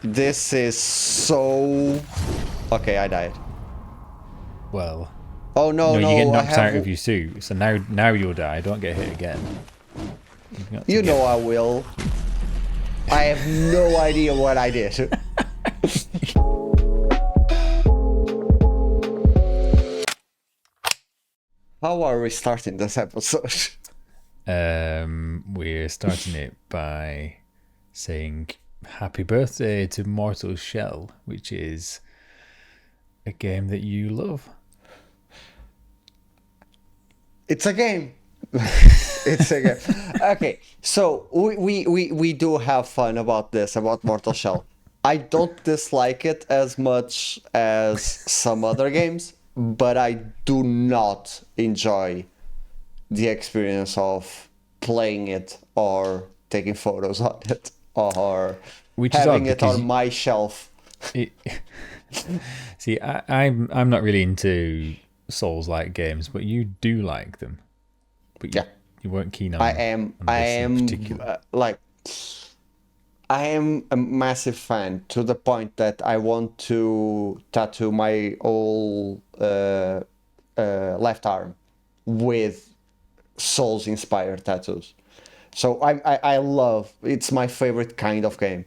This is so... Okay, I died. Well, Oh, no, no, you get no, I knocked out have... of your suit, so now you'll die. Don't get hit again. You've got to You get. know I will. I have no idea what I did. How are we starting this episode? We're starting it by saying happy birthday to Mortal Shell, which is a game that you love. It's a game. It's a game. Okay, so we do have fun about this, about Mortal Shell. I don't dislike it as much as some other games, but I do not enjoy the experience of playing it or taking photos on it or Which is having odd it because on my shelf. it, see, I'm not really into Souls-like games, but you do like them. But Yeah, you weren't keen I on am. on I this in am particular. like I am a massive fan to the point that I want to tattoo my whole left arm with Souls inspired tattoos. So I love it's my favorite kind of game.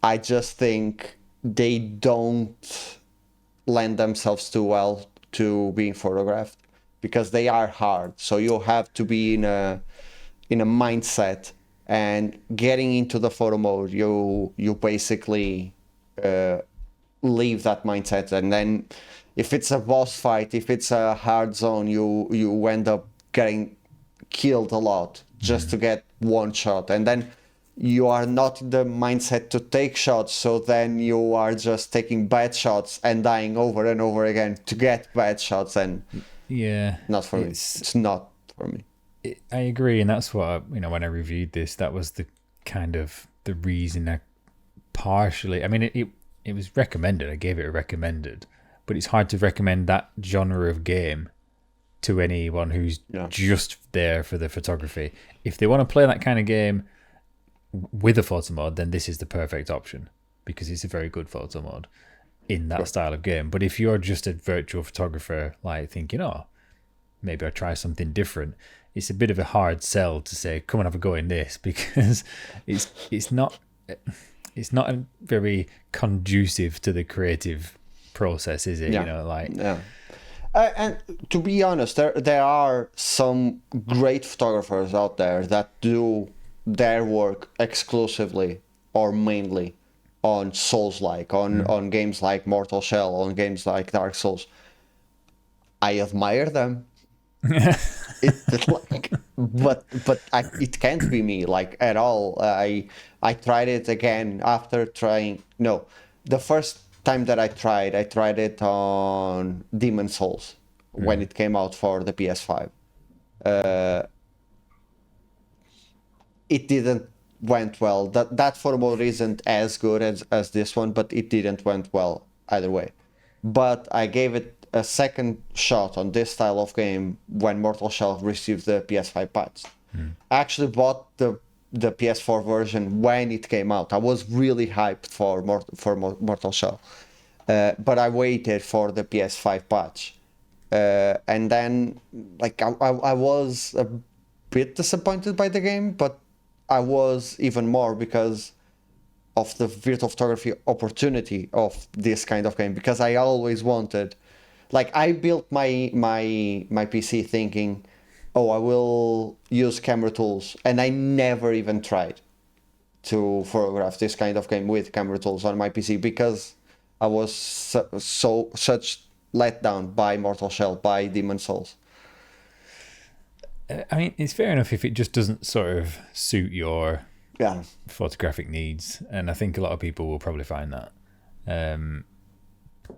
I just think they don't lend themselves too well to being photographed because they are hard. So you have to be in a mindset, and getting into the photo mode, you basically leave that mindset, and then if it's a boss fight, if it's a hard zone, you end up getting killed a lot just to get one shot, and then you are not in the mindset to take shots, so then you are just taking bad shots and dying over and over again to get bad shots, and Yeah, not for me. it's It's not for me. I agree, and that's what when I reviewed this, that was the kind of the reason I partially. I mean, it was recommended. I gave it a recommended, but it's hard to recommend that genre of game to anyone who's Yeah. just there for the photography. If they want to play that kind of game with a photo mode, then this is the perfect option because it's a very good photo mode in that Sure. style of game. But if you're just a virtual photographer, like thinking, oh, maybe I'll try something different, it's a bit of a hard sell to say, come and have a go in this because it's not very conducive to the creative process, is it? Yeah. You know, like Yeah. And to be honest, there are some great photographers out there that do their work exclusively or mainly on Souls-like, on games like Mortal Shell, on games like Dark Souls. I admire them. It can't be me like at all. I tried it again after trying. No, the first time that I tried it on Demon Souls when it came out for the PS5. It didn't went well. That photo mode isn't as good as this one, but it didn't went well either way. But I gave it a second shot on this style of game when Mortal Shell received the PS5 patch. I actually bought the PS4 version when it came out. I was really hyped for Mortal Shell, but I waited for the PS5 patch, and then like I was a bit disappointed by the game, but I was even more because of the virtual photography opportunity of this kind of game, because I always wanted, like I built my PC thinking, oh, I will use camera tools, and I never even tried to photograph this kind of game with camera tools on my PC because I was such let down by Mortal Shell, by Demon Souls. I mean, it's fair enough if it just doesn't sort of suit your Yeah, photographic needs, and I think a lot of people will probably find that.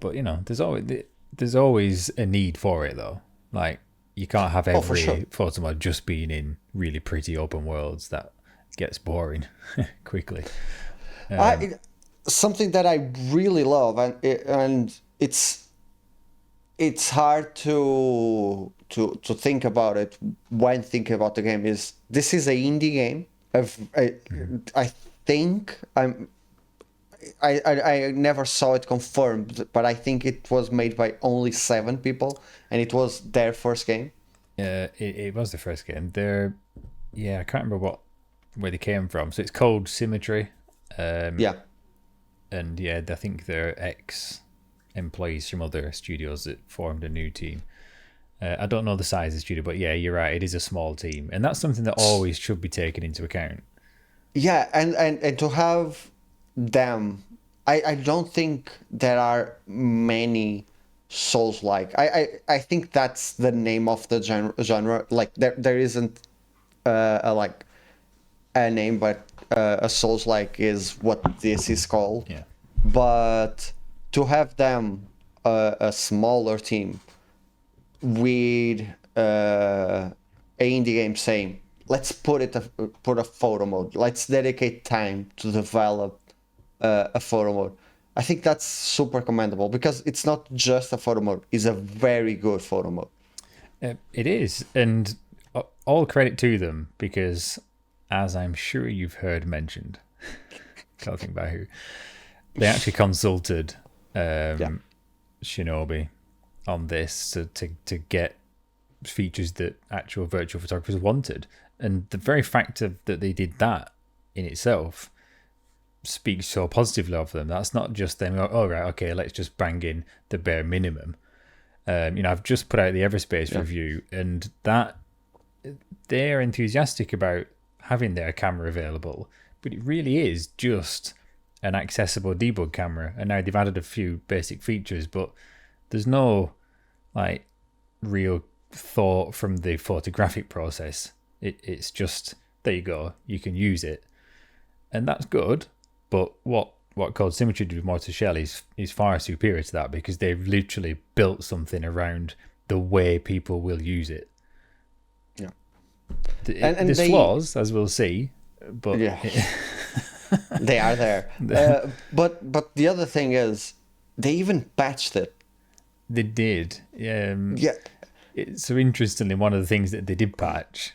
But you know, there's always a need for it though. Like you can't have oh for sure. every photo mode just being in really pretty open worlds. That gets boring quickly. I Something that I really love, and it's hard to think about it when thinking about the game, is this is a indie game. I think I never saw it confirmed, but I think it was made by only 7 people, and it was their first game. It was the first game. I can't remember where they came from. So it's called Symmetry. Yeah. And yeah, I think they're ex-employees from other studios that formed a new team. I don't know the size of the studio, but yeah, you're right. It is a small team, and that's something that always should be taken into account. Yeah, and to have them, I don't think there are many Souls-like. I think that's the name of the genre. Like there isn't a name, but a Souls-like is what this is called. Yeah. But to have them, a smaller team with a indie game saying, let's put a photo mode, let's dedicate time to develop a photo mode, I think that's super commendable, because it's not just a photo mode, it's a very good photo mode. It is, and all credit to them, because as I'm sure you've heard mentioned, can't think about who, they actually consulted Shinobi on this to get features that actual virtual photographers wanted. And the very fact that they did that in itself speaks so positively of them. That's not just them, oh, right, okay, let's just bang in the bare minimum. I've just put out the Everspace review, and that they're enthusiastic about having their camera available, but it really is just an accessible debug camera. And now they've added a few basic features, but there's no like real thought from the photographic process. It's just, there you go, you can use it, and that's good. But what Code Symmetry did with Mortis Shell is far superior to that, because they've literally built something around the way people will use it. Yeah. And there's flaws, as we'll see, but yeah. They are there. But the other thing is, they even patched it. They did. Yeah. So interestingly, one of the things that they did patch,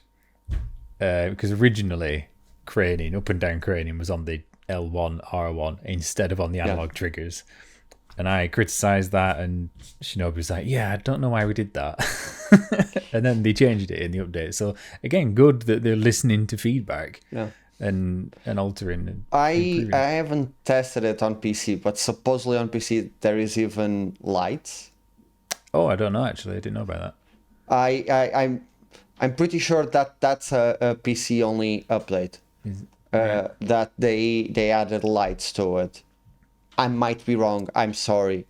because originally craning, up and down craning, was on the L1, R1 instead of on the analog triggers. And I criticised that, and Shinobi was like, yeah, I don't know why we did that. And then they changed it in the update. So again, good that they're listening to feedback and altering and improving. I haven't tested it on PC, but supposedly on PC there is even lights. Oh, I don't know, actually. I didn't know about that. I'm pretty sure that that's a PC only update. That they added lights to it. I might be wrong. I'm sorry.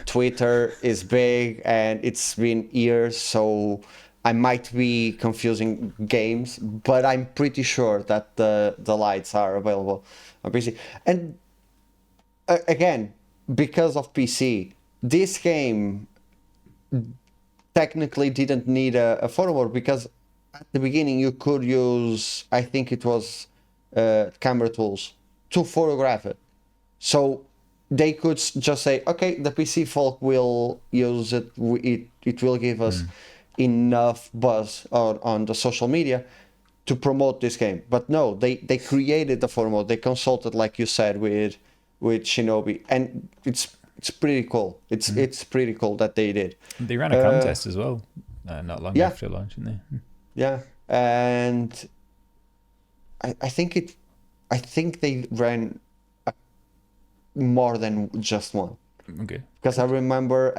Twitter is big and it's been years, so I might be confusing games, but I'm pretty sure that the lights are available on PC. And again, because of PC, this game technically didn't need a photo mode, because at the beginning you could use, I think it was camera tools to photograph it. So they could just say, okay, the PC folk will use it. It will give us enough buzz on the social media to promote this game. But no, they created the photo mode. They consulted, like you said, with Shinobi, and it's pretty cool. It's pretty cool that they did. They ran a contest as well, not long after launch, didn't they? Yeah, and I think they ran more than just one. Okay. Because I remember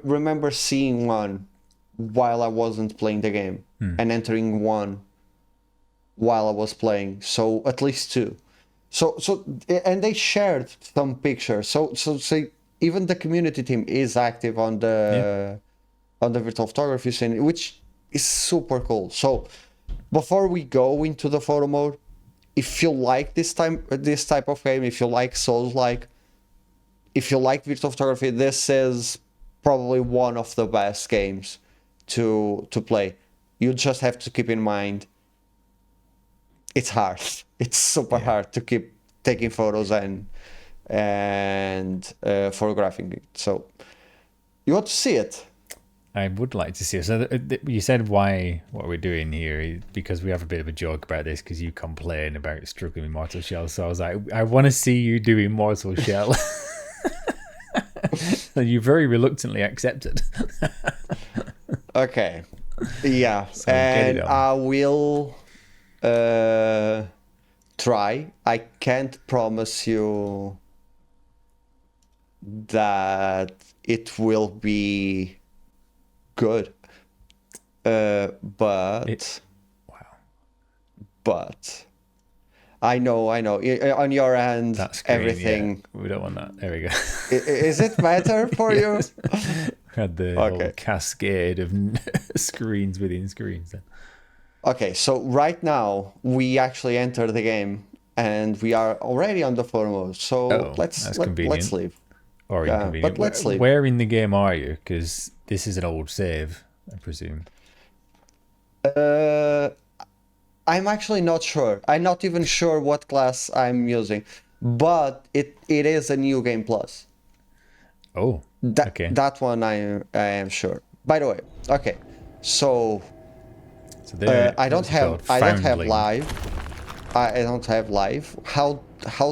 remember seeing one while I wasn't playing the game, and entering one while I was playing. So at least 2. So and they shared some pictures. So even the community team is active on the virtual photography scene, which is super cool. So before we go into the photo mode, if you like this type of game, if you like Souls-like, if you like virtual photography, this is probably one of the best games to play. You just have to keep in mind, it's hard. It's super hard to keep taking photos and photographing it. So you want to see it? I would like to see it. So you said why what we're doing here because we have a bit of a joke about this because you complain about struggling with Mortal Shell. So I was like, I want to see you doing Mortal Shell. And you very reluctantly accepted. Okay. Yeah, So and I will try. I can't promise you that it will be good. But Wow. but I know. On your end, That screen, everything. Yeah. We don't want that. There we go. Is it better for you? Had the whole cascade of screens within screens. Then. Okay, so right now we actually enter the game and we are already on the photo mode. So let's leave. Or inconvenient. But let's leave. Where in the game are you? Because this is an old save, I presume. I'm actually not sure. I'm not even sure what class I'm using, but it is a new game plus. Oh, okay. That one I am sure. By the way, okay, so I don't have live. I don't have live. How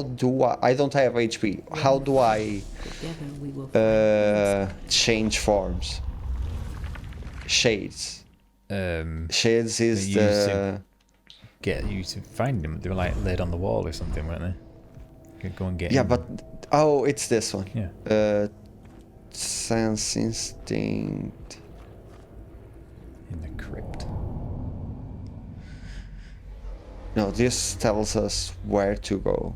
do I don't have HP. How do I change forms? Shades. Shades is the get you to find them. They were like laid on the wall or something, weren't they? You could go and get. Yeah, but it's this one. Yeah. Sense instinct. In the crypt. No, this tells us where to go.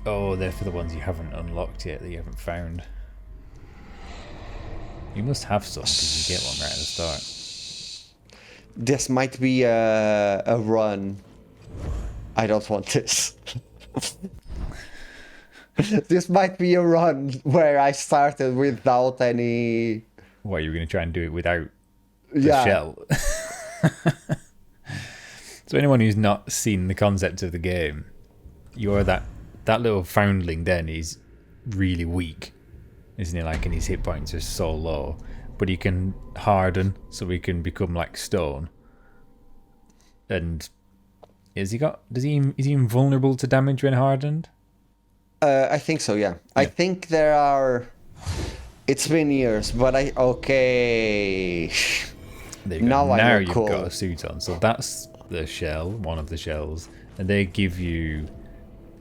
Oh, they're for the ones you haven't unlocked yet, that you haven't found. You must have some because you get one right at the start. This might be a run. I don't want this. This might be a run where I started without any... What, you were going to try and do it without the shell? So anyone who's not seen the concept of the game, you're that little foundling then is really weak, isn't he? Like, and his hit points are so low. But he can harden, so he can become like stone. And is he invulnerable to damage when hardened? I think so, yeah. I think there are... It's been years, but okay. Now you've got a suit on. So that's the shell, one of the shells. And they give you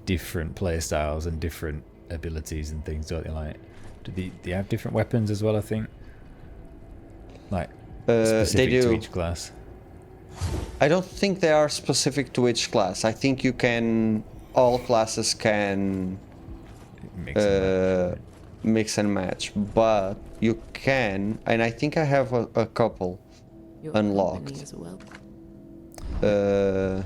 different playstyles and different abilities and things, don't they? Like, do they have different weapons as well, I think? Like, specific to each class? I don't think they are specific to each class. I think you can... All classes can... Mix and match, but you can, and I think I have a couple unlocked. Don't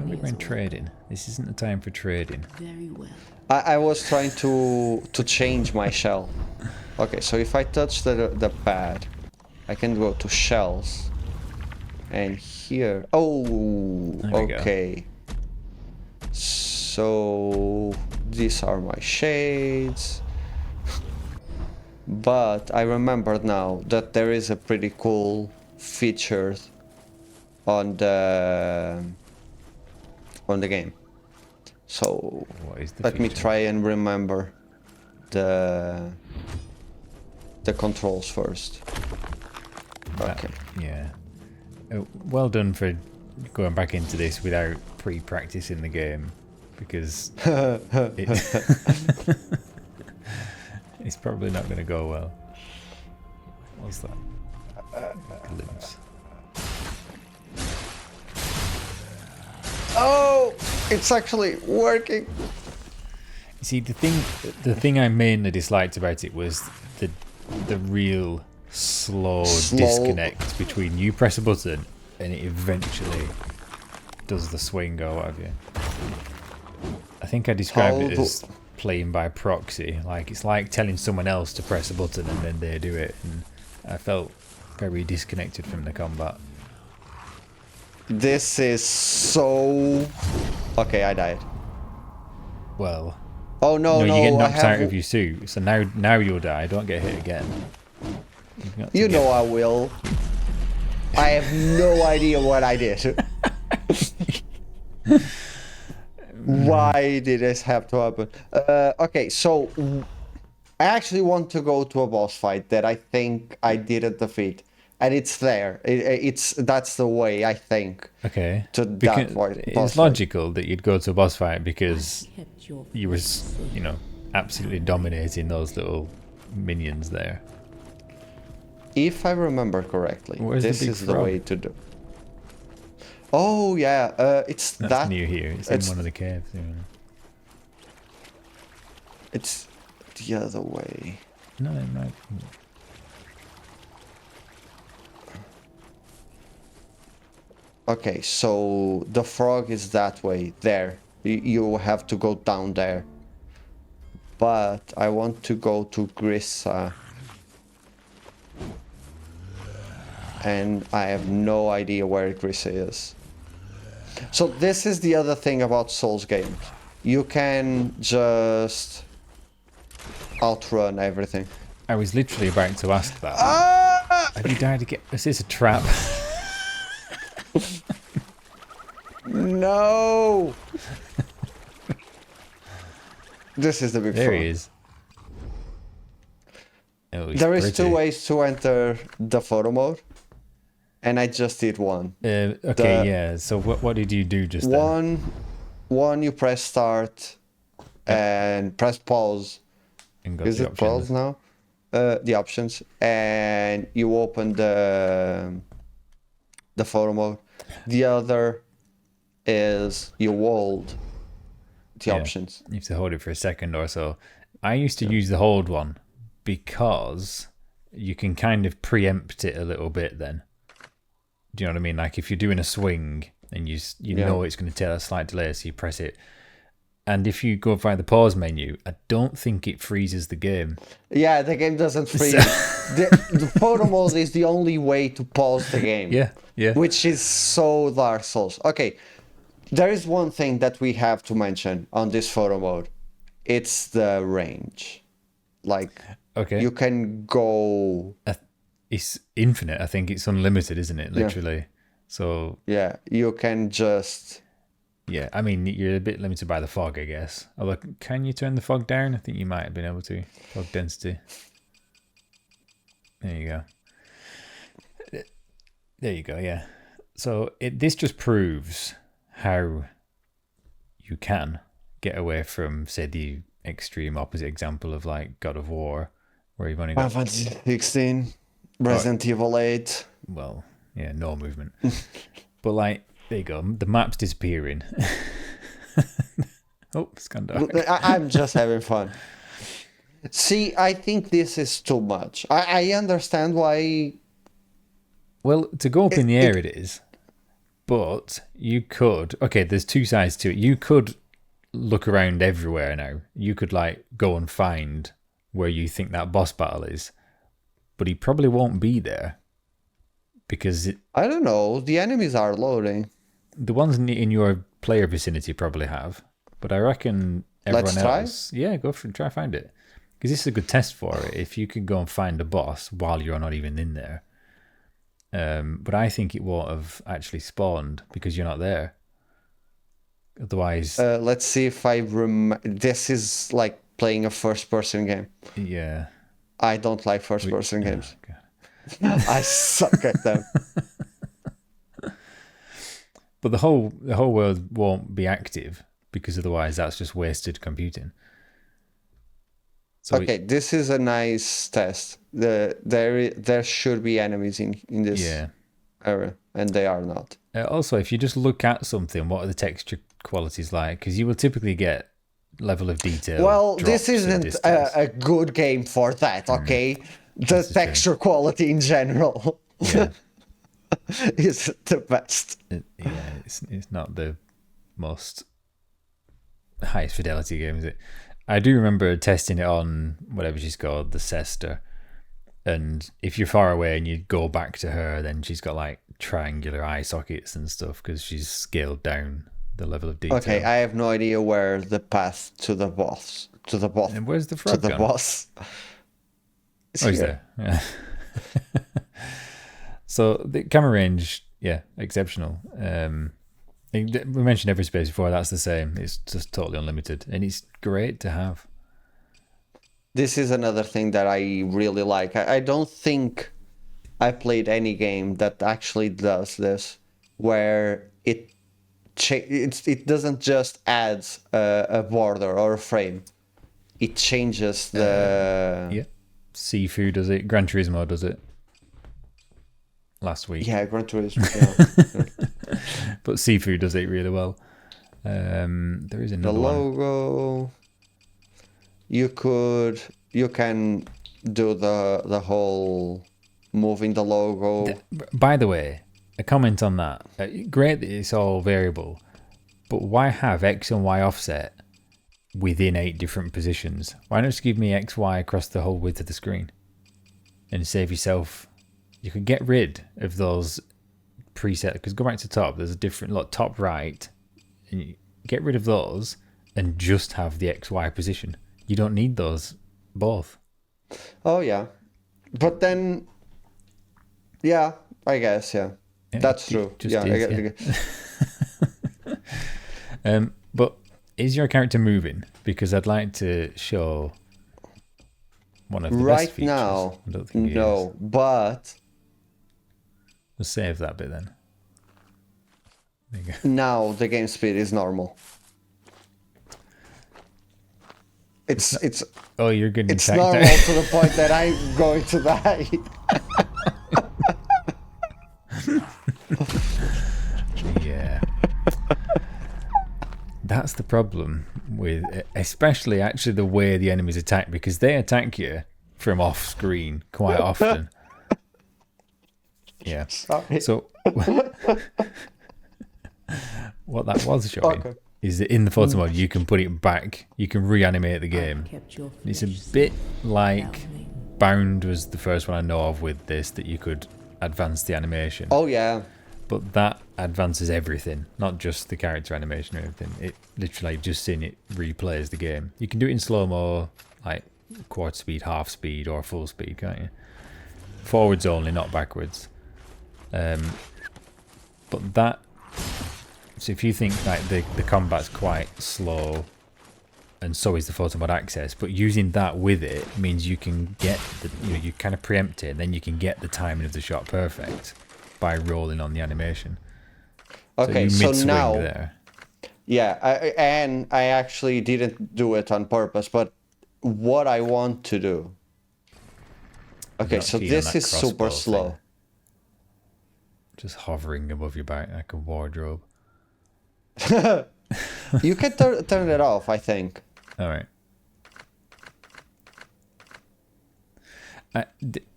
be going trading. This isn't the time for trading. Very well. I was trying to change my shell. Okay, so if I touch the pad, I can go to shells, and here. Oh, okay. So these are my shades. But I remember now that there is a pretty cool feature on the game. So let me try and remember the controls first. Okay. Yeah. Well done for going back into this without pre-practicing the game, because it's probably not going to go well. What's that? Glimpse. Oh, it's actually working. See, the thing I mainly disliked about it was the real slow disconnect between you press a button and it eventually does the swing or what have you. I think I described it as playing by proxy. Like, it's like telling someone else to press a button and then they do it, and I felt very disconnected from the combat. This is so... Okay, I died. Well... Oh no, you get knocked out of your suit, so now you'll die. Don't get hit again. You've got to You get- know I will. I have no idea what I did. Why did this have to happen? Okay, so I actually want to go to a boss fight that I think I didn't defeat, and it's there. That's the way I think. Okay. To Because that boss it's fight. logical that you'd go to a boss fight because Kept your you were, you know, absolutely dominating those little minions there. If I remember correctly, Where's the this big is the frog? way to do. Oh yeah, it's That's that. new here. It's in one of the caves. Yeah. It's the other way. No, it might. Okay, so the frog is that way. There, you have to go down there. But I want to go to Grissa. And I have no idea where Grissa is. So this is the other thing about Souls games. You can just outrun everything. I was literally about to ask that. Ah! Have you died again? Is this a trap? No! This is the big There frog. he is. Oh, he's There is pretty. two ways to enter the photo mode. And I just did one. Okay, yeah. So what did you do just then? One you press start and press pause. And got Is the it pause options. now? The options, and you open the photo mode. The other is you hold the Yeah. options. You have to hold it for a second or so. I used to use the hold one because you can kind of preempt it a little bit then. Do you know what I mean? Like if you're doing a swing and you Yeah. know it's going to take a slight delay, so you press it. And if you go via the pause menu, I don't think it freezes the game. Yeah, the game doesn't freeze. The photo mode is the only way to pause the game. Yeah. Which is so Dark Souls. Okay, there is one thing that we have to mention on this photo mode. It's the range. Like, Okay. you can go... It's infinite. I think it's unlimited, isn't it? Literally. So, Yeah, you can just... yeah. I mean, you're a bit limited by the fog, I guess. Although, can you turn the fog down? I think you might have been able to. Fog density. There you go. There you go, yeah. So, this just proves how you can get away from, say, the extreme opposite example of, like, God of War, where you've only got... Final Fantasy 16, Resident Evil 8. Well, yeah, no movement. But like, there you go. The map's disappearing. Oh, it's gone dark. I'm just having fun. See, I think this is too much. I understand why... Well, to go up in the air it is. But you could... Okay, there's two sides to it. You could look around everywhere now. You could like go and find where you think that boss battle is. But he probably won't be there. Because I don't know. The enemies are loading. the ones in your player vicinity probably have. But I reckon everyone Let's try? else... Yeah, go for it. Try find it. Because this is a good test for it. If you can go and find a boss while you're not even in there. But I think it won't have actually spawned because you're not there. Otherwise... Let's see if I This is like playing a first-person game. yeah. I don't like first-person games. God. I suck at them. But the whole world won't be active because otherwise that's just wasted computing. So Okay, this is a nice test. There should be enemies in this yeah. area, and they are not. Also, if you just look at something, what are the texture qualities like? Because you will typically get level of detail. Well, this drops in isn't distance. a good game for that, okay? The is texture quality in general Yeah. is the best. It's not the most highest fidelity game, is it? I do remember testing it on whatever she's called, the Sester. And if you're far away and you go back to her, then she's got like triangular eye sockets and stuff because she's scaled down the level of detail. Okay, I have no idea where the path to the boss And where's the to frog the gone? boss. Oh, he's here. there. Yeah. So the camera range, yeah, exceptional. We mentioned every space before. That's the same. It's just totally unlimited, and it's great to have. This is another thing that I really like. I don't think I played any game that actually does this, where it doesn't just add a border or a frame. It changes the... Yeah. Sifu does it. Gran Turismo does it. Last week. Yeah, Gran Turismo. Yeah. But Sifu does it really well. There is another The logo. You can do the whole moving the logo. By the way, a comment on that. Great that it's all variable, but why have X and Y offset within 8 different positions? Why not just give me X, Y across the whole width of the screen and save yourself? You could get rid of those presets, because go back to top, there's a different top right, and you get rid of those and just have the X, Y position. You don't need those both. Oh yeah, but then, yeah, I guess, yeah, that's true. Yeah, but is your character moving? Because I'd like to show one of the best features. Right now, I don't think no, but we'll save that bit then. There you go. Now the game speed is normal. It's oh, you're getting it's normal to the point that I'm going to die. Yeah. That's the problem with, especially actually the way the enemies attack, because they attack you from off screen quite often. Yeah. Sorry. So what that was showing is that in the photo mode you can put it back, you can reanimate the game. It's a bit like Bound was the first one I know of with this, that you could advance the animation. Oh yeah. But that advances everything, not just the character animation or anything. It literally, just seeing it replays the game. You can do it in slow-mo, like quarter speed, half speed, or full speed, can't you? Forwards only, not backwards. But that... So if you think like the combat's quite slow, and so is the photo mode access, but using that with it means you can get the, you kind of preempt it, and then you can get the timing of the shot perfect by rolling on the animation. Okay, so now, there. Yeah, I actually didn't do it on purpose, but what I want to do. Okay, so this is super slow. Just hovering above your back like a wardrobe. You can turn it off, I think. All right.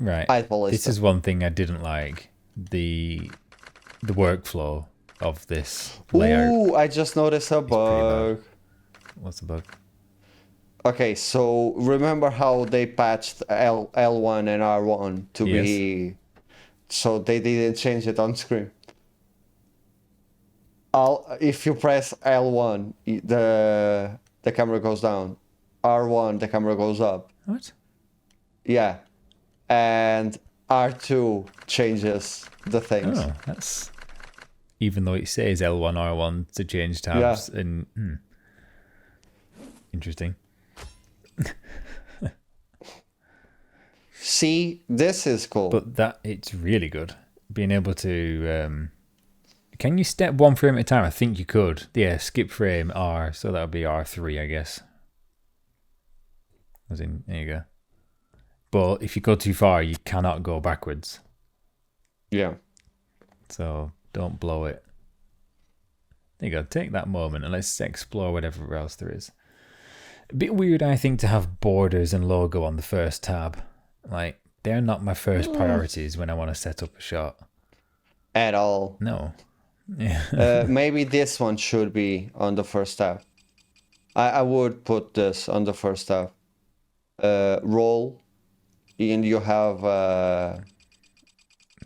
Right. This is one thing I didn't like. The workflow of this layout. Ooh, I just noticed a bug. What's the bug? Okay, so remember how they patched L1 and R1 to be... So they didn't change it on screen. If you press L1, the camera goes down. R1, the camera goes up. What? Yeah. And R2 changes the things. Oh, that's... Even though it says L1, R1 to change tabs. Yeah. And interesting. See, this is cool. But it's really good. Being able to... can you step one frame at a time? I think you could. Yeah, skip frame R. So that would be R3, I guess. As in, there you go. But if you go too far, you cannot go backwards. Yeah. So don't blow it. There you go. Take that moment and let's explore whatever else there is. A bit weird, I think, to have borders and logo on the first tab. Like, they're not my first priorities when I want to set up a shot. At all. No. Yeah. Maybe this one should be on the first tab. I would put this on the first tab. Roll. And you have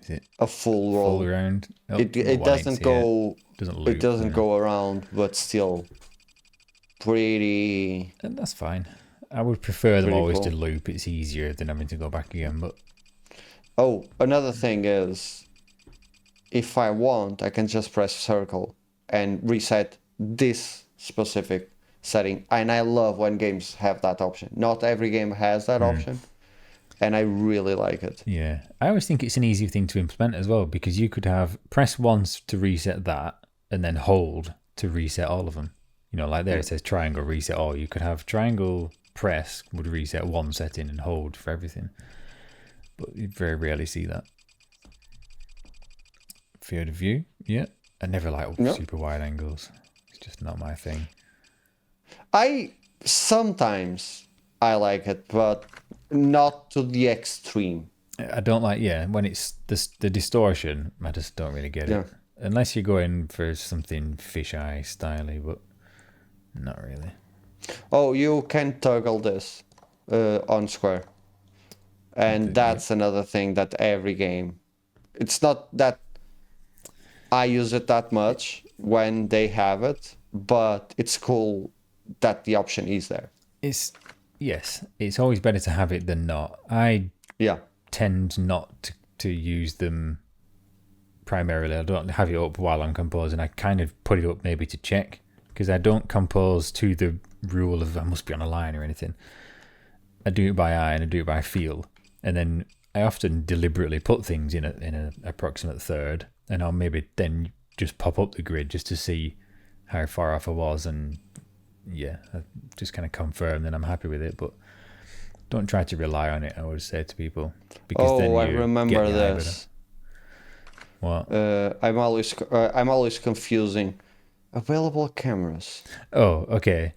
is it a full roll. Full round? Oh, it doesn't go... It doesn't go around, but still pretty... And that's fine. I would prefer them always cool. to loop. It's easier than having to go back again. But Oh, another thing is, if I want, I can just press circle and reset this specific setting. And I love when games have that option. Not every game has that option, and I really like it. Yeah, I always think it's an easy thing to implement as well, because you could have press once to reset that and then hold to reset all of them. You know, like there it says triangle reset all. You could have triangle press would reset one setting and hold for everything. But you very rarely see that. Field of view, yeah. I never like super wide angles. It's just not my thing. Sometimes I like it, but not to the extreme. I don't like, when it's the distortion, I just don't really get it. Unless you're going for something fisheye styly, but not really. Oh, you can toggle this on square. And that's another thing that every game... It's not that I use it that much when they have it, but it's cool that the option is there. It's always better to have it than not. I tend not to use them primarily. I don't have it up while I'm composing. I kind of put it up maybe to check, because I don't compose to the rule of I must be on a line or anything. I do it by eye and I do it by feel, and then I often deliberately put things in an approximate third, and I'll maybe then just pop up the grid just to see how far off I was, and I just kind of confirm that I'm happy with it. But don't try to rely on it, I would say to people, because then I remember this. What? I'm always confusing available cameras. Oh, okay.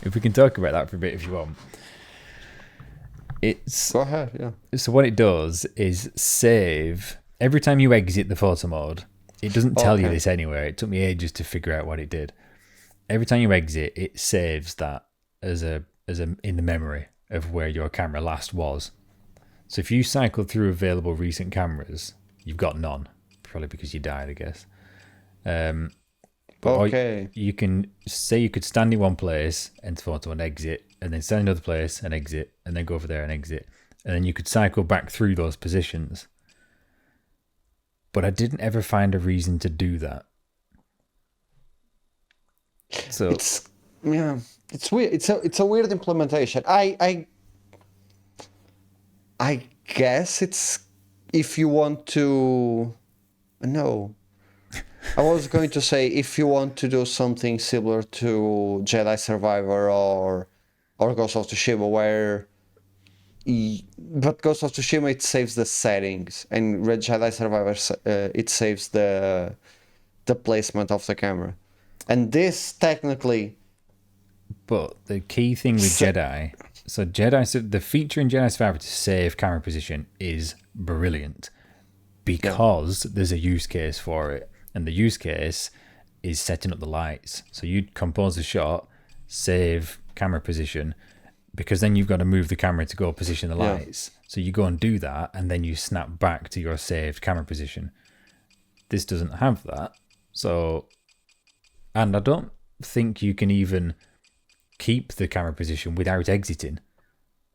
If we can talk about that for a bit, if you want. Go ahead, yeah. So what it does is save every time you exit the photo mode. It doesn't tell you this anywhere. It took me ages to figure out what it did. Every time you exit, it saves that as a in the memory of where your camera last was. So if you cycle through available recent cameras, you've got none, probably because you died, I guess. You can say you could stand in one place, enter photo and exit, and then stand in another place and exit, and then go over there and exit. And then you could cycle back through those positions. But I didn't ever find a reason to do that. So it's weird. It's a weird implementation. I guess it's if you want to. No, I was going to say if you want to do something similar to Jedi Survivor or Ghost of Tsushima, but Ghost of Tsushima it saves the settings, and Red Jedi Survivor it saves the placement of the camera, and this technically. But the key thing with Jedi, the feature in Jedi Survivor to save camera position is brilliant, because there's a use case for it, and the use case is setting up the lights. So you'd compose a shot, save camera position, because then you've got to move the camera to go position the lights. So you go and do that, and then you snap back to your saved camera position. This doesn't have that. So, and I don't think you can even keep the camera position without exiting.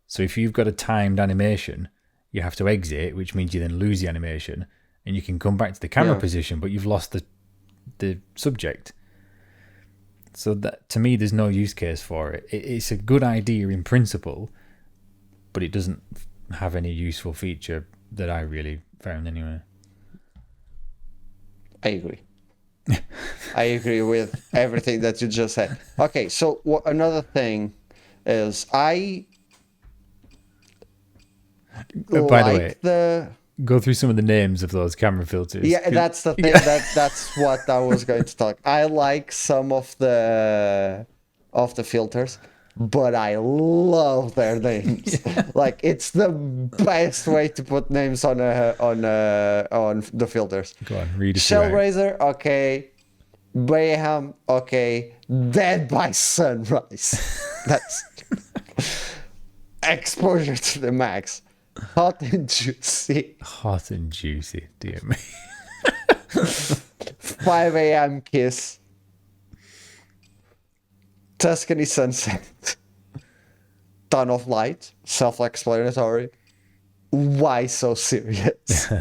So if you've got a timed animation, you have to exit, which means you then lose the animation, and you can come back to the camera position, but you've lost the subject. So that, to me, there's no use case for it. It's a good idea in principle, but it doesn't have any useful feature that I really found anyway. I agree. I agree with everything that you just said. Okay, so another thing is by the way, go through some of the names of those camera filters. Yeah, that's the thing. That's what I was going to talk. I like some of the filters, but I love their names. Like, it's the best way to put names on the filters. Go on, read it. Shellraiser, okay. Bayham, okay. Dead by Sunrise. That's exposure to the max. Hot and juicy. Hot and juicy, dear me. 5 a.m. kiss. Tuscany sunset. Ton of light. Self-explanatory. Why so serious?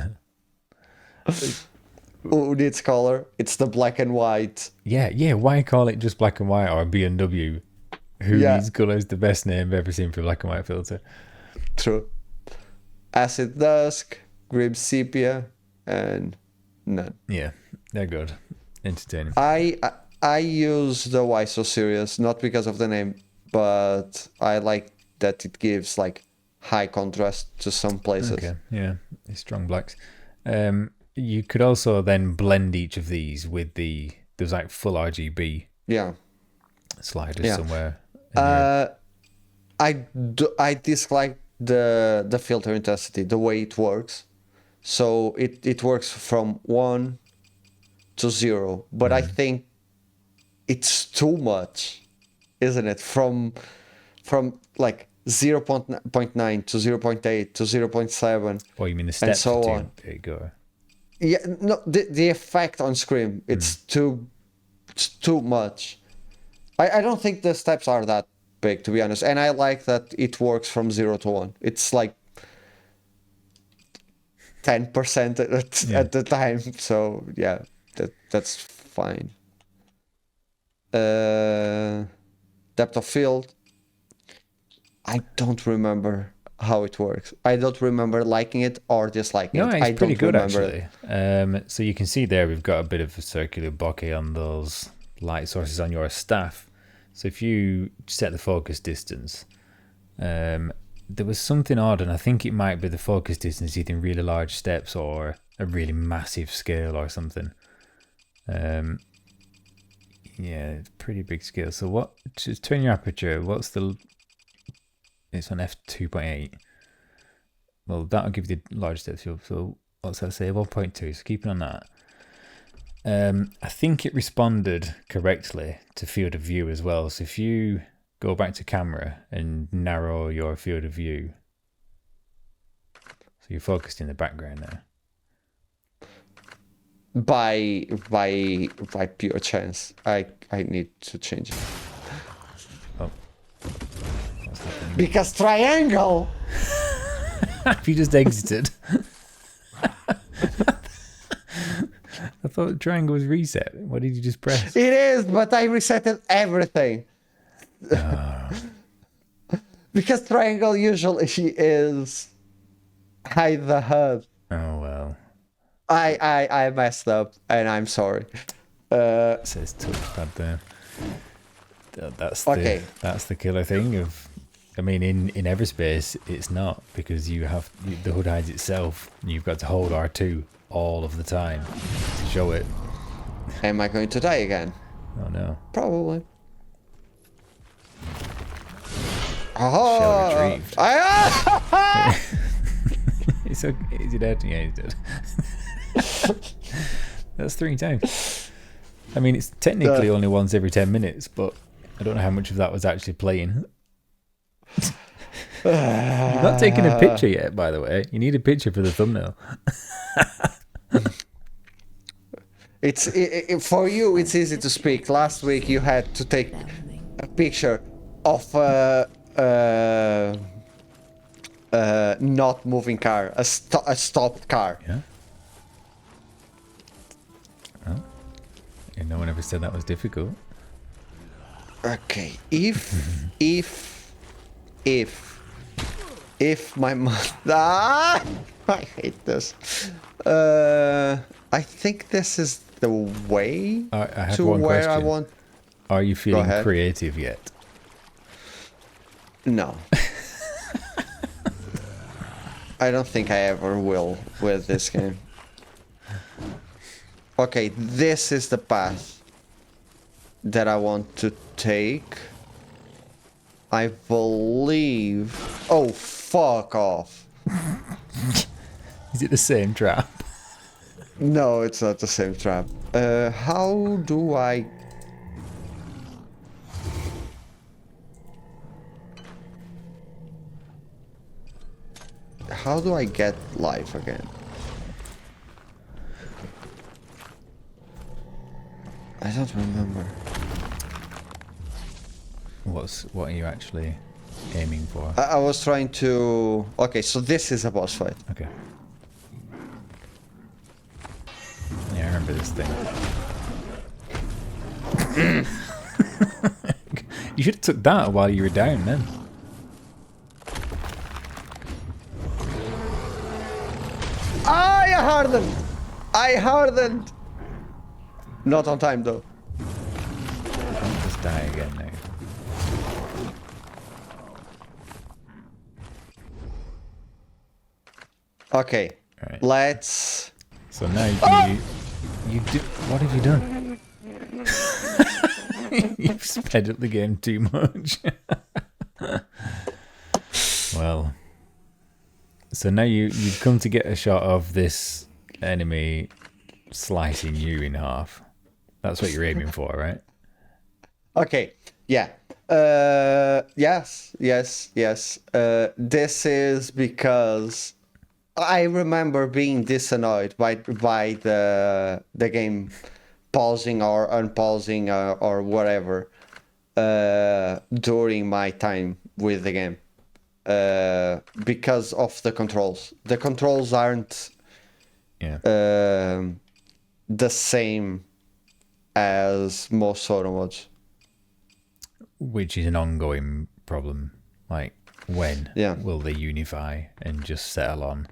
Who needs color? It's the black and white. Yeah. Why call it just black and white or B&W? Who Yeah. needs color is the best name I've ever seen for a black and white filter. True. Acid dusk, grim sepia, and none. Yeah, they're good. Entertaining. I use the Why So Serious not because of the name, but I like that it gives like high contrast to some places. Okay, yeah, it's strong blacks. You could also then blend each of these with there's like full RGB Yeah. sliders somewhere. in your- I dislike the filter intensity, the way it works. So it works from 1 to 0, but I think it's too much, isn't it? From like 0.9 to 0.8 to 0.7. Oh, you mean the steps? so are too on. big, or Yeah, no, the effect on screen, it's too much. I don't think the steps are that big, to be honest, and I like that it works from 0 to 1. It's like 10% at the time, so yeah, that's fine. Depth of field, I don't remember how it works. I don't remember liking it or disliking no, it. it's I pretty don't good remember actually. So you can see there we've got a bit of a circular bokeh on those light sources on your staff. So if you set the focus distance, there was something odd, and I think it might be the focus distance either in really large steps or a really massive scale or something. Yeah, it's pretty big scale. So what? Just turn your aperture. What's the? It's on f2.8. Well, that'll give you the large depth field. So what's that say? 1.2. So keep it on that. I think it responded correctly to field of view as well. So if you go back to camera and narrow your field of view, so you're focused in the background now. by pure chance. I need to change it. Oh, what's happening? Because triangle. Have you just exited? I thought the triangle was reset. What did you just press? It is, but I resetted everything. Because triangle usually is hide the HUD. Oh well. I messed up and I'm sorry. It says touchpad there. That's the killer thing of. I mean, in Everspace, it's not, because the HUD hides itself. And you've got to hold R2 all of the time to show it. Am I going to die again? Oh no. Probably. Shell retrieved. I, It's okay. Is he dead? Yeah, he's dead. That's 3 times. I mean, it's technically only once every 10 minutes, but I don't know how much of that was actually playing. You've not taken a picture yet, by the way. You need a picture for the thumbnail. For you, it's easy to speak. Last week you had to take a picture of not moving car, a stopped car. Yeah. Oh. And no one ever said that was difficult. Okay, if my I hate this. I think this is the way I have to one where question. I want. Are you feeling ahead. creative yet? No. I don't think I ever will with this game. Okay, this is the path that I want to take. I believe... Oh, fuck off. Is it the same trap? No, it's not the same trap. How do I... How do I get life again? I don't remember. What are you actually? aiming for? I was trying to... Okay, so this is a boss fight. Okay. Yeah, I remember this thing. You should have took that while you were down then. I hardened! I hardened! Not on time though. Don't just die again now. Okay, Right. let's... So now you do. What have you done? You've sped up the game too much. Well, so now you've come to get a shot of this enemy slicing you in half. That's what you're aiming for, right? Okay, yeah. Yes. This is because I remember being this annoyed by the game pausing or unpausing or whatever during my time with the game because of the controls. The controls aren't the same as most photo modes. Which is an ongoing problem. Like, when will they unify and just settle on?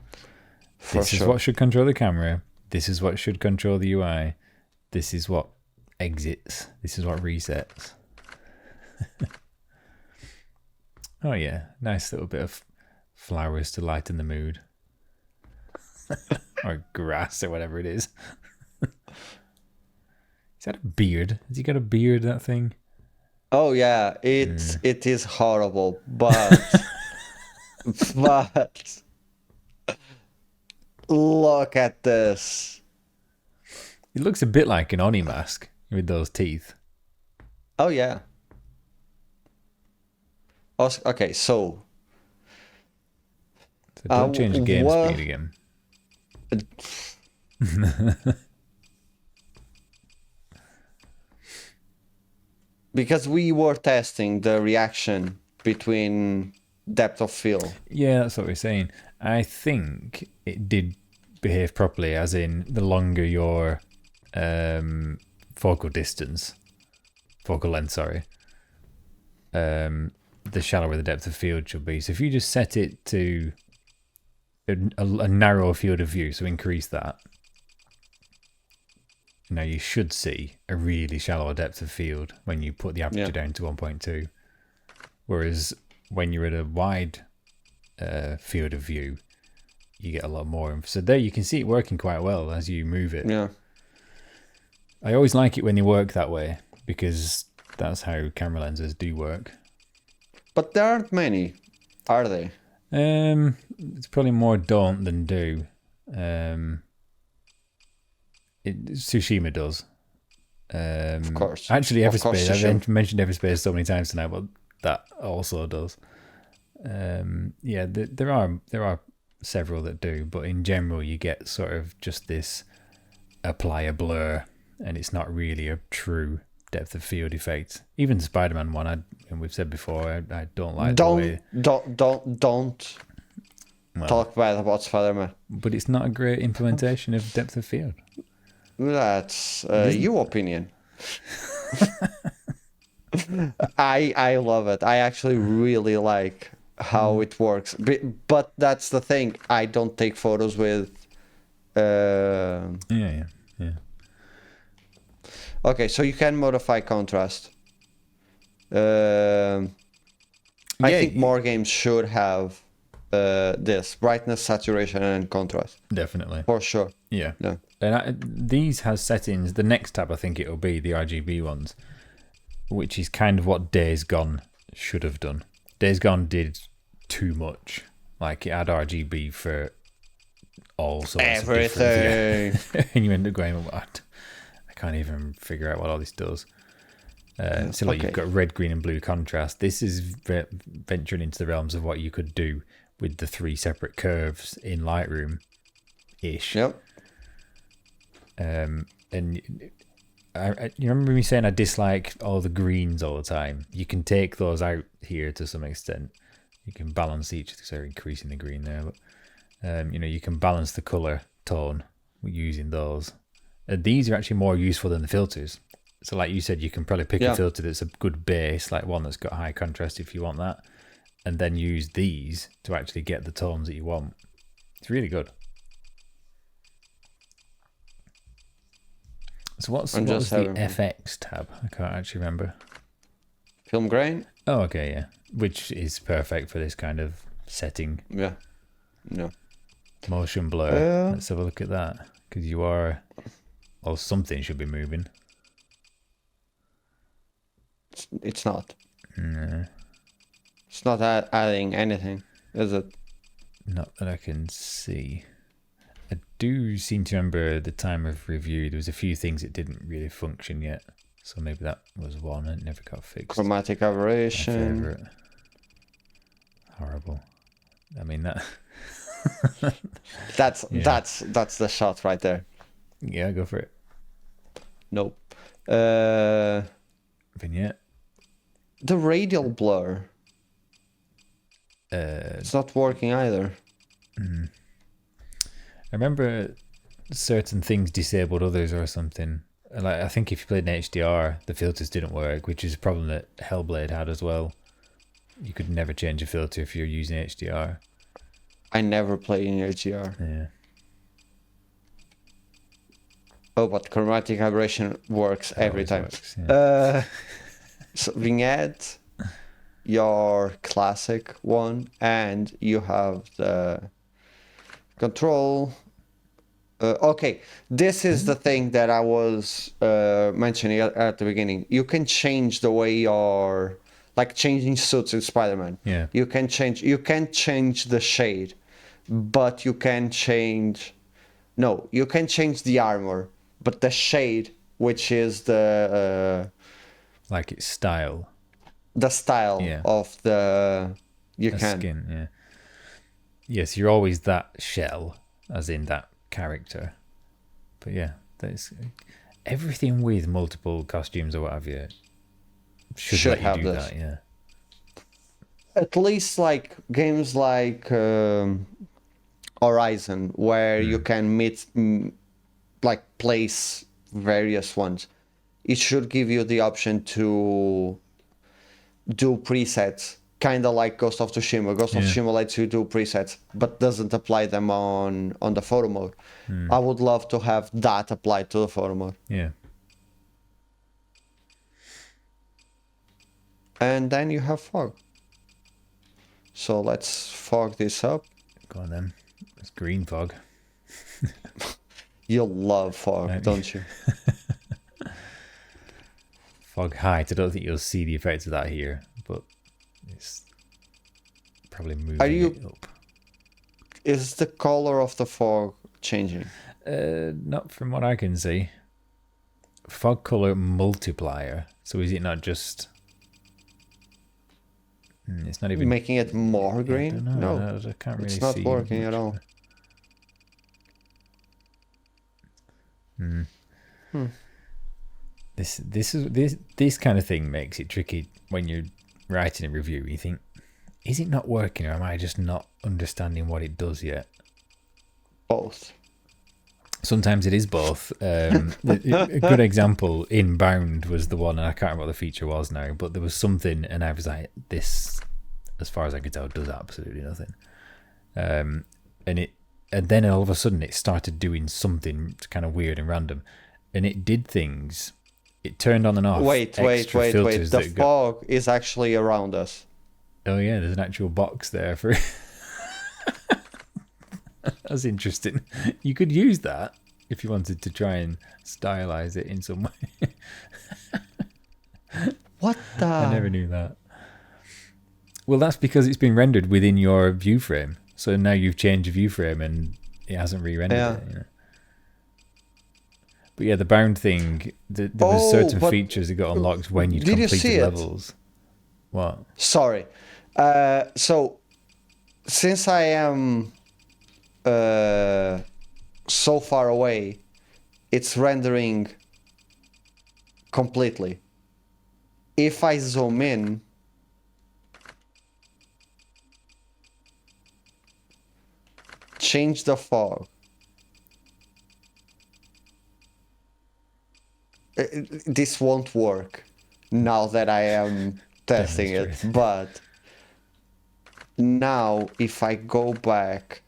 This is what should control the camera. This is what should control the UI. This is what exits. This is what resets. Oh yeah, nice little bit of flowers to lighten the mood. Or grass or whatever it is. Is that a beard? Has he got a beard, that thing? Oh yeah, it is horrible, but but look at this. It looks a bit like an Oni mask with those teeth. Oh yeah. Okay, so don't change game speed again. Because we were testing the reaction between depth of field. Yeah, that's what we're saying. I think it did behave properly, as in the longer your focal length, sorry, the shallower the depth of field should be. So if you just set it to a narrow field of view, so increase that, now you should see a really shallow depth of field when you put the aperture down to 1.2. Whereas when you're at a wide field of view, you get a lot more. So there you can see it working quite well as you move it. Yeah. I always like it when they work that way, because that's how camera lenses do work. But there aren't many, are they? It's probably more don't than do. Tsushima does. Of course. Actually, Everspace. I've mentioned Everspace so many times tonight, but that also does. Yeah, there are several that do, but in general, you get sort of just this apply a blur, and it's not really a true depth of field effect. Even the Spider-Man one, and we've said before, I don't like the way. Don't talk bad about Spider-Man. But it's not a great implementation of depth of field. That's your opinion. I love it. I actually really like how it works. But that's the thing. I don't take photos with. Yeah. Okay, so you can modify contrast. I think more games should have this brightness, saturation, and contrast. Definitely. For sure. Yeah. And these has settings. The next tab, I think it'll be the RGB ones, which is kind of what Days Gone should have done. Days Gone did too much. Like, it had RGB for all sorts everything. of different, yeah. And you end up going, what? I can't even figure out what all this does. So like you've got red, green, and blue contrast. This is venturing into the realms of what you could do with the 3 separate curves in Lightroom-ish. Yep. And You remember me saying I dislike all the greens all the time? You can take those out here to some extent. You can balance each. So increasing the green there, but you can balance the color tone using those. These are actually more useful than the filters. So like you said, you can probably pick a filter that's a good base, like one that's got high contrast if you want that, and then use these to actually get the tones that you want. It's really good. So what was the FX tab? I can't actually remember. Film grain? Oh, okay, yeah. Which is perfect for this kind of setting. Yeah. No. Motion blur. Let's have a look at that. Because something should be moving. It's not. No. It's not adding anything, is it? Not that I can see. I do seem to remember the time of review, there was a few things that didn't really function yet. So maybe that was one that never got fixed. Chromatic aberration. Horrible. I mean that. that's the shot right there. Yeah, go for it. Nope. Vignette. The radial blur. It's not working either. I remember certain things disabled others or something. Like I think if you played in HDR, the filters didn't work, which is a problem that Hellblade had as well. You could never change a filter if you're using HDR. I never play in HDR. Yeah. Oh, but chromatic aberration works every time. Works, yeah. So vignette, your classic one, and you have the control. Okay, this is the thing that I was mentioning at the beginning. You can change the way you're like changing suits in Spider-Man. Yeah. You can change the shade, but you can change the armor, but the shade, which is the like its style. The style of the skin, yeah. Yes, you're always that shell, as in that character. But yeah, there's everything with multiple costumes or what have you should let have you do this. that, yeah. At least like games like Horizon, where you can place various ones. It should give you the option to do presets, kind of like Ghost of Tsushima. Ghost of Tsushima lets you do presets, but doesn't apply them on the photo mode. I would love to have that applied to the photo mode. Yeah. And then you have fog. So let's fog this up. Go on then. It's green fog. You'll love fog, don't you? Fog height. I don't think you'll see the effects of that here, but it's probably moving it up. Is the color of the fog changing? Not from what I can see. Fog color multiplier. So is it not just? It's not even making it more green. I don't know. No, I can't really see. It's not working at all. This kind of thing makes it tricky when you're writing a review. You think, is it not working, or am I just not understanding what it does yet? Both. Sometimes it is both. A good example in Bound was the one, and I can't remember what the feature was now, but there was something, and I was like, this, as far as I could tell, does absolutely nothing. And then all of a sudden it started doing something kind of weird and random, and it did things. It turned on and off. Wait. The fog is actually around us. Oh yeah, there's an actual box there for. That's interesting. You could use that if you wanted to try and stylize it in some way. What the? I never knew that. Well, that's because it's been rendered within your view frame. So now you've changed your view frame and it hasn't re-rendered it. You know? But yeah, the bound thing, there was certain features that got unlocked when you completed levels. What? Sorry. So, since I am so far away, it's rendering completely. If I zoom in, change the fog. This won't work now that I am testing it, Demonstrate. but now if I go back,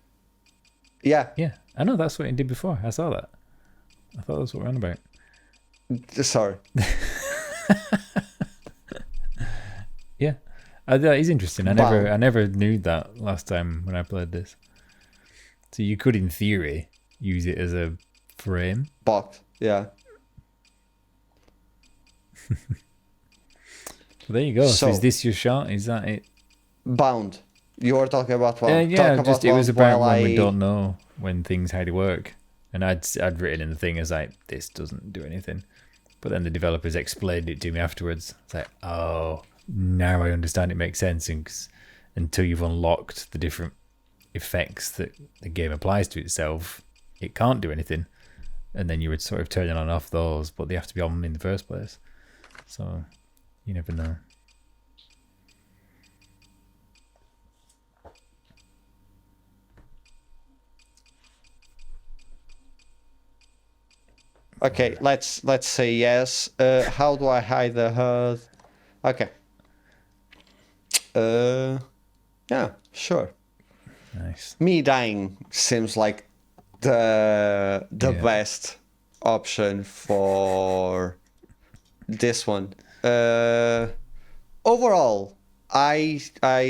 yeah, Yeah, I know that's what it did before. I saw that. I thought that's what we're on about. sorry. Yeah, that is interesting. I Bound. never knew that last time when I played this. So you could, in theory, use it as a frame. Box, yeah. There you go. So So, is this your shot? Is that it? bound. You were talking about bound. Yeah. Talk Just about it was bound about while when we I... don't know when things how to work, and I'd written in the thing as like this doesn't do anything, but then the developers explained it to me afterwards. It's like, oh, now I understand. It makes sense, and until you've unlocked the different effects that the game applies to itself, it can't do anything. And then you would sort of turn on and off those, but they have to be on in the first place. So you never know. Okay, let's say yes. How do I hide the HUD? Okay. Yeah, sure. Nice. Me dying seems like the Yeah. best option for this one. Overall, I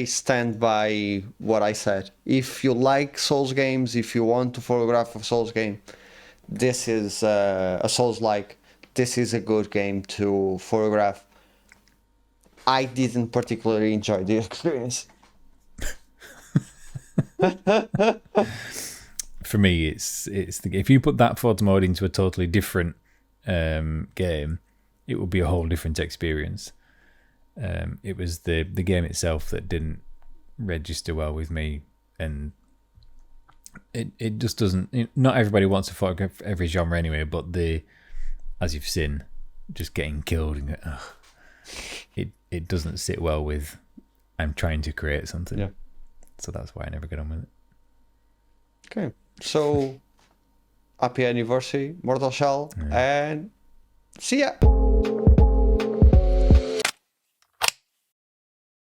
stand by what I said. If you like Souls games, if you want to photograph a Souls game, this is a Souls-like. This is a good game to photograph. I didn't particularly enjoy the experience. For me, it's if you put that photo mode into a totally different game, it would be a whole different experience. It was the game itself that didn't register well with me, and it just doesn't. Not everybody wants to photograph every genre anyway, but as you've seen, just getting killed and it doesn't sit well with. I'm trying to create something. Yeah. So that's why I never get on with it. Okay, so happy anniversary, Mortal Shell, and see ya.